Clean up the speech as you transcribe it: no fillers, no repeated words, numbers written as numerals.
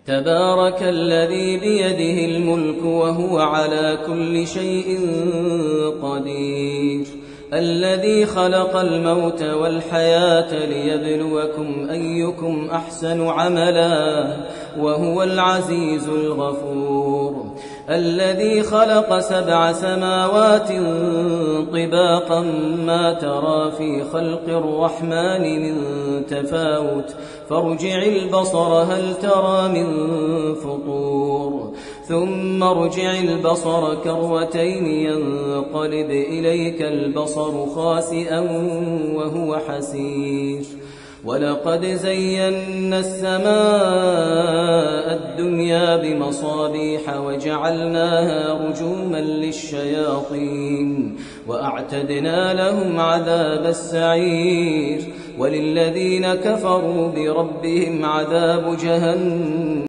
تبارك الذي بيده الملك وهو على كل شيء قدير الذي خلق الموت والحياة ليبلوكم أيكم أحسن عملا وهو العزيز الغفور الذي خلق 7 سماوات طباقا ما ترى في خلق الرحمن من تفاوت فارجع البصر هل ترى من فطور ثم ارجع البصر كرتين ينقلب إليك البصر خاسئا وهو حسير ولقد زينا السماء الدنيا بمصابيح وجعلناها رجوما للشياطين وأعتدنا لهم عذاب السعير وللذين كفروا بربهم عذاب جهنم